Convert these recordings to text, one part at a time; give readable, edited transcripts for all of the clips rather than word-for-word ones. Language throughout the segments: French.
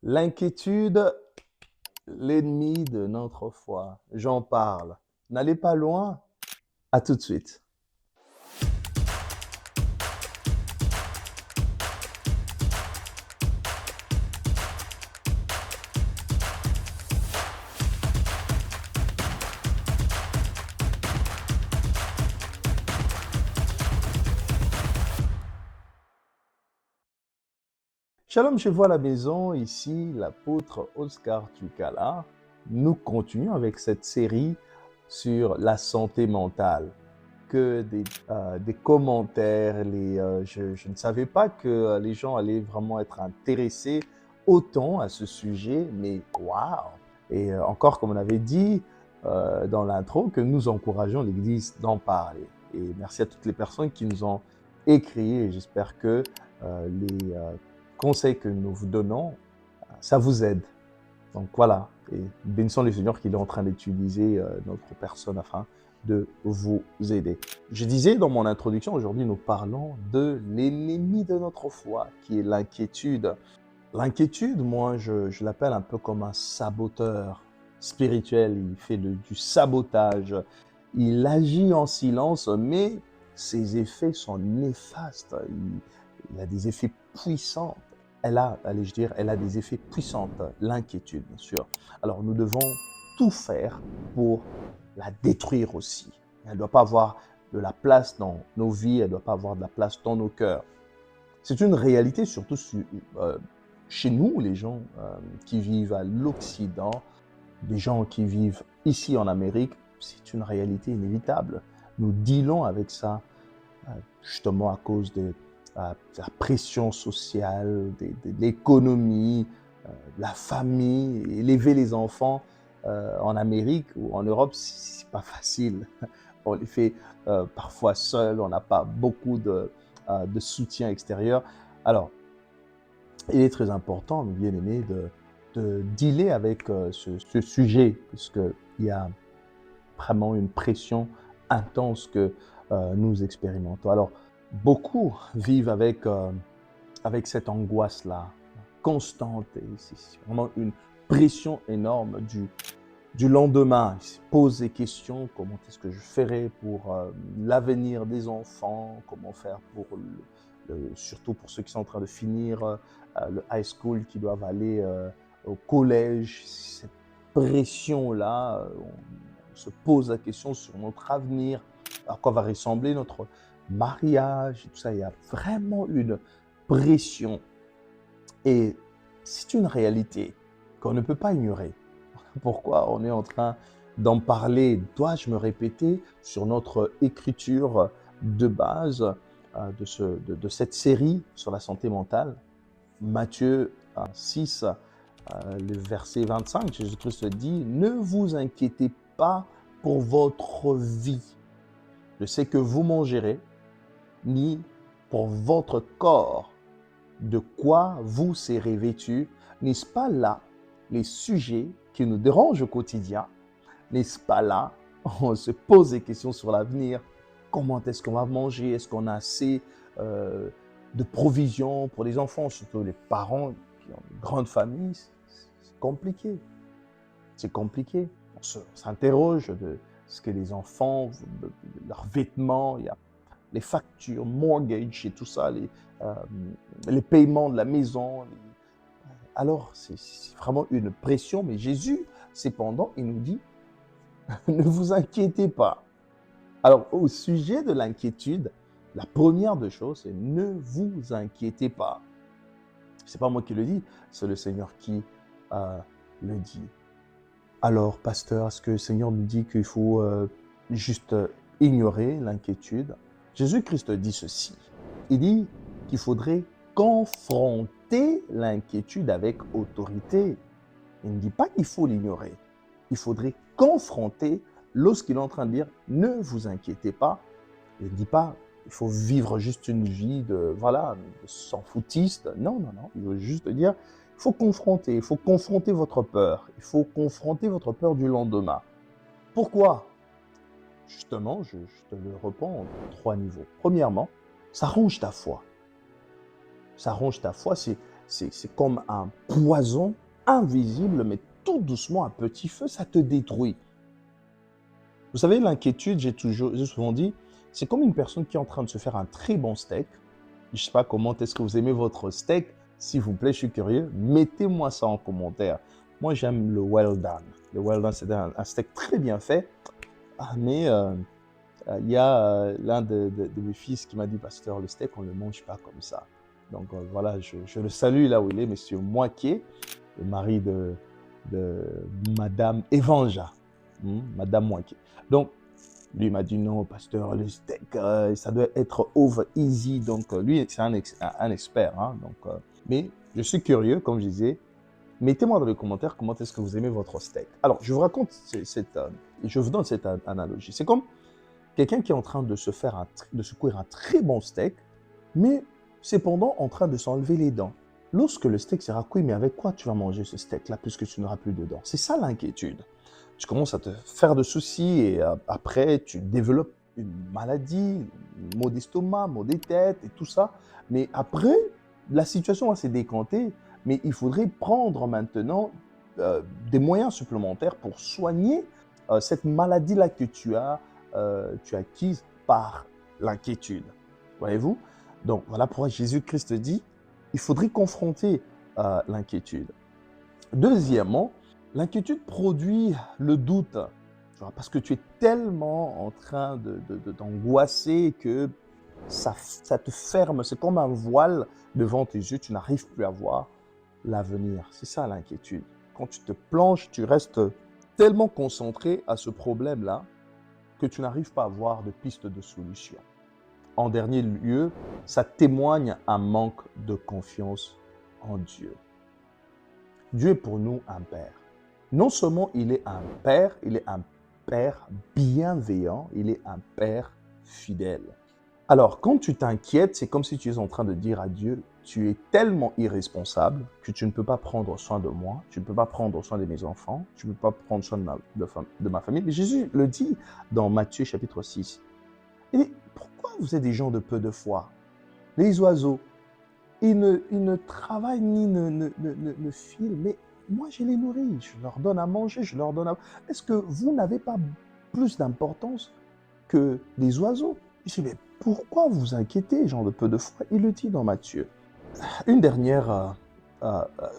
L'inquiétude, l'ennemi de notre foi. J'en parle. N'allez pas loin. À tout de suite. Shalom chez vous à la maison. Ici, l'apôtre Oscar Tukala. Nous continuons avec cette série sur la santé mentale. Que des commentaires, je ne savais pas que les gens allaient vraiment être intéressés autant à ce sujet, mais waouh! Et encore, comme on avait dit dans l'intro, que nous encourageons l'Église d'en parler. Et merci à toutes les personnes qui nous ont écrit et j'espère que les conseils que nous vous donnons, ça vous aide. Donc voilà, et bénissons le Seigneur qu'il est en train d'utiliser notre personne afin de vous aider. Je disais dans mon introduction, aujourd'hui nous parlons de l'ennemi de notre foi, qui est l'inquiétude. L'inquiétude, moi je l'appelle un peu comme un saboteur spirituel, il fait du sabotage, il agit en silence, mais ses effets sont néfastes, il a des effets puissants. Elle a des effets puissants, l'inquiétude, bien sûr. Alors, nous devons tout faire pour la détruire aussi. Elle ne doit pas avoir de la place dans nos vies, elle ne doit pas avoir de la place dans nos cœurs. C'est une réalité, surtout chez nous, les gens qui vivent à l'Occident, les gens qui vivent ici en Amérique, c'est une réalité inévitable. Nous dealons avec ça justement à cause de la pression sociale, de l'économie, de la famille. Élever les enfants en Amérique ou en Europe, c'est pas facile. On les fait parfois seuls, on n'a pas beaucoup de soutien extérieur. Alors, il est très important, mes bien-aimés, de dealer avec ce sujet, puisqu'il y a vraiment une pression intense que nous expérimentons. Alors, beaucoup vivent avec cette angoisse-là, constante, et c'est vraiment une pression énorme du lendemain. Ils se posent des questions, comment est-ce que je ferai pour l'avenir des enfants, comment faire pour, surtout pour ceux qui sont en train de finir le high school, qui doivent aller au collège, cette pression-là, on se pose la question sur notre avenir, à quoi va ressembler notre mariage, et tout ça. Il y a vraiment une pression. Et c'est une réalité qu'on ne peut pas ignorer. Pourquoi on est en train d'en parler? Dois-je me répéter sur notre écriture de base de cette série sur la santé mentale? Matthieu 6, le verset 25, Jésus-Christ dit « Ne vous inquiétez pas pour votre vie, de ce que vous mangerez, ni pour votre corps, de quoi vous serez vêtus. » N'est-ce pas là les sujets qui nous dérangent au quotidien? N'est-ce pas là on se pose des questions sur l'avenir? Comment est-ce qu'on va manger? Est-ce qu'on a assez de provisions pour les enfants? Surtout les parents qui ont une grande famille, c'est compliqué. C'est compliqué. On s'interroge de ce que les enfants, leurs vêtements, il y a les factures, mortgage et tout ça, les paiements de la maison. Alors, c'est vraiment une pression. Mais Jésus, cependant, il nous dit, ne vous inquiétez pas. Alors, au sujet de l'inquiétude, la première des choses, c'est ne vous inquiétez pas. Ce n'est pas moi qui le dis, c'est le Seigneur qui le dit. Alors, pasteur, est-ce que le Seigneur nous dit qu'il faut juste ignorer l'inquiétude? Jésus-Christ dit ceci. Il dit qu'il faudrait confronter l'inquiétude avec autorité. Il ne dit pas qu'il faut l'ignorer. Il faudrait confronter lorsqu'il est en train de dire « ne vous inquiétez pas ». Il ne dit pas il faut vivre juste une vie de s'en foutiste. Non, non, non. Il veut juste dire il faut confronter votre peur. Il faut confronter votre peur du lendemain. Pourquoi? Justement, je te le réponds en 3 niveaux. Premièrement, ça ronge ta foi. Ça ronge ta foi, c'est c'est comme un poison invisible, mais tout doucement, à petit feu, ça te détruit. Vous savez, l'inquiétude, j'ai souvent dit, c'est comme une personne qui est en train de se faire un très bon steak. Je ne sais pas comment est-ce que vous aimez votre steak. S'il vous plaît, je suis curieux. Mettez-moi ça en commentaire. Moi, j'aime le well done. Le well done, c'est un steak très bien fait. Ah, mais il y a l'un de mes fils qui m'a dit, pasteur, le steak, on ne le mange pas comme ça. Donc voilà, je le salue là où il est, monsieur Moitié, le mari de Madame Evanja, Madame Moitié. Donc, lui m'a dit non, pasteur, le steak, ça doit être over easy. Donc, lui, c'est un expert. Hein, donc, mais je suis curieux, comme je disais. Mettez-moi dans les commentaires comment est-ce que vous aimez votre steak. Alors, je vous raconte, je vous donne cette analogie. C'est comme quelqu'un qui est en train de se cuire un très bon steak, mais cependant en train de s'enlever les dents. Lorsque le steak sera cuit, mais avec quoi tu vas manger ce steak-là puisque tu n'auras plus de dents? C'est ça l'inquiétude. Tu commences à te faire de soucis et après tu développes une maladie, maux d'estomac, maux des têtes et tout ça. Mais après, la situation va se décanter, mais il faudrait prendre maintenant des moyens supplémentaires pour soigner cette maladie-là que tu as acquise par l'inquiétude. Voyez-vous? Donc voilà pourquoi Jésus-Christ dit, il faudrait confronter l'inquiétude. Deuxièmement, l'inquiétude produit le doute, parce que tu es tellement en train d'angoisser que ça te ferme, c'est comme un voile devant tes yeux, tu n'arrives plus à voir l'avenir. C'est ça l'inquiétude. Quand tu te plonges, tu restes tellement concentré à ce problème-là que tu n'arrives pas à voir de piste de solution. En dernier lieu, ça témoigne un manque de confiance en Dieu. Dieu est pour nous un Père. Non seulement il est un Père bienveillant, il est un Père fidèle. Alors, quand tu t'inquiètes, c'est comme si tu es en train de dire à Dieu, tu es tellement irresponsable que tu ne peux pas prendre soin de moi, tu ne peux pas prendre soin de mes enfants, tu ne peux pas prendre soin de ma famille. Mais Jésus le dit dans Matthieu chapitre 6. Il dit, pourquoi vous êtes des gens de peu de foi? Les oiseaux, ils ne travaillent ni ne filent, mais moi je les nourris, je leur donne à manger, je leur donne à... Est-ce que vous n'avez pas plus d'importance que les oiseaux? Je dis, mais pourquoi vous inquiétez, gens de peu de foi? Il le dit dans Matthieu. Une dernière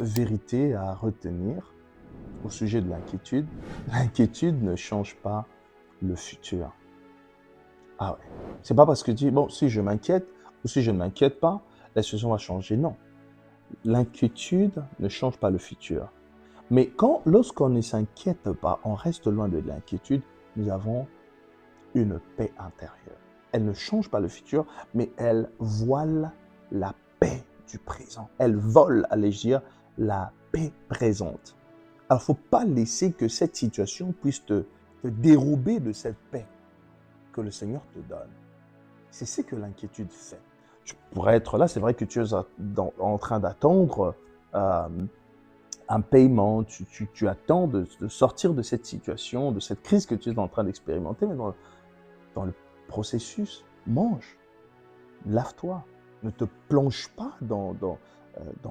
vérité à retenir au sujet de l'inquiétude. L'inquiétude ne change pas le futur. Ah ouais. C'est pas parce que tu dis, bon, si je m'inquiète ou si je ne m'inquiète pas, la situation va changer. Non. L'inquiétude ne change pas le futur. Mais lorsqu'on ne s'inquiète pas, on reste loin de l'inquiétude, nous avons une paix intérieure. Elle ne change pas le futur, mais elle voile la paix du présent. Elle vole, allais-je dire, la paix présente. Alors, il ne faut pas laisser que cette situation puisse te dérober de cette paix que le Seigneur te donne. C'est ce que l'inquiétude fait. Tu pourrais être là, c'est vrai que tu es en train d'attendre un paiement, tu attends de sortir de cette situation, de cette crise que tu es en train d'expérimenter, mais dans le processus, mange, lave-toi, ne te plonge pas dans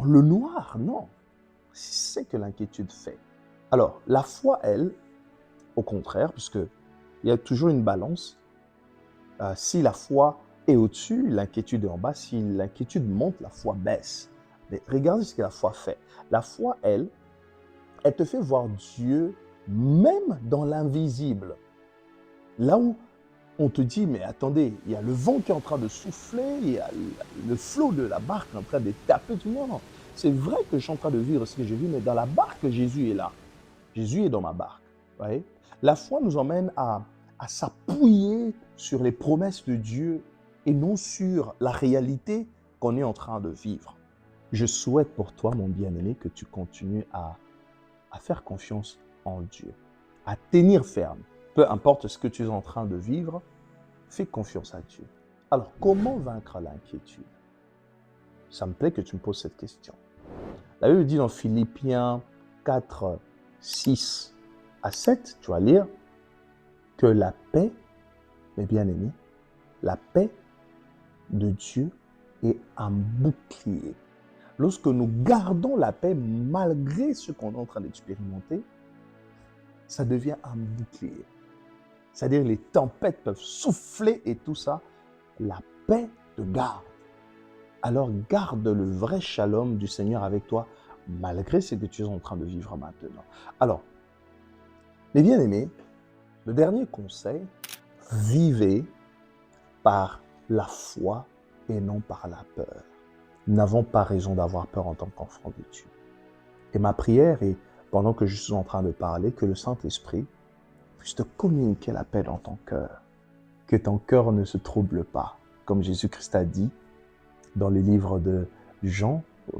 le noir, non. C'est ce que l'inquiétude fait. Alors, la foi, elle, au contraire, puisque il y a toujours une balance, si la foi est au-dessus, l'inquiétude est en bas, si l'inquiétude monte, la foi baisse. Mais regardez ce que la foi fait. La foi, elle te fait voir Dieu même dans l'invisible. Là où on te dit, mais attendez, il y a le vent qui est en train de souffler, il y a le flot de la barque en train de taper. Non, non, c'est vrai que je suis en train de vivre ce que j'ai vu, mais dans la barque, Jésus est là. Jésus est dans ma barque. Voyez? La foi nous emmène à s'appuyer sur les promesses de Dieu et non sur la réalité qu'on est en train de vivre. Je souhaite pour toi, mon bien-aimé, que tu continues à faire confiance en Dieu, à tenir ferme. Peu importe ce que tu es en train de vivre, fais confiance à Dieu. Alors, comment vaincre l'inquiétude? Ça me plaît que tu me poses cette question. La Bible dit dans Philippiens 4, 6 à 7, tu vas lire, que la paix, mes bien-aimés, la paix de Dieu est un bouclier. lorsque nous gardons la paix malgré ce qu'on est en train d'expérimenter, ça devient un bouclier. C'est-à-dire les tempêtes peuvent souffler et tout ça, la paix te garde. Alors garde le vrai shalom du Seigneur avec toi, malgré ce que tu es en train de vivre maintenant. Alors, mes bien-aimés, le dernier conseil, vivez par la foi et non par la peur. Nous n'avons pas raison d'avoir peur en tant qu'enfants de Dieu. Et ma prière est, pendant que je suis en train de parler, que le Saint-Esprit puisse te communiquer la paix dans ton cœur. Que ton cœur ne se trouble pas. Comme Jésus-Christ a dit dans le livre de Jean, au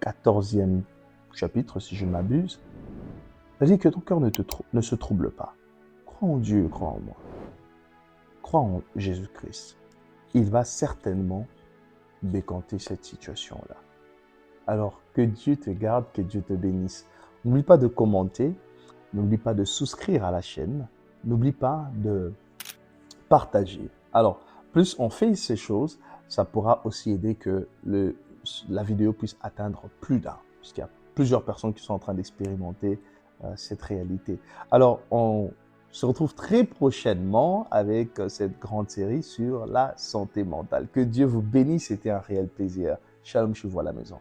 14e chapitre, si je ne m'abuse, il a dit que ton cœur ne se trouble pas. Crois en Dieu, crois en moi. Crois en Jésus-Christ. Il va certainement décanter cette situation-là. Alors, que Dieu te garde, que Dieu te bénisse. N'oublie pas de commenter, n'oublie pas de souscrire à la chaîne, n'oublie pas de partager. Alors, plus on fait ces choses, ça pourra aussi aider que la vidéo puisse atteindre plus d'un, puisqu'il y a plusieurs personnes qui sont en train d'expérimenter cette réalité. Alors, on se retrouve très prochainement avec cette grande série sur la santé mentale. Que Dieu vous bénisse, c'était un réel plaisir. Shalom, je vous vois à la maison.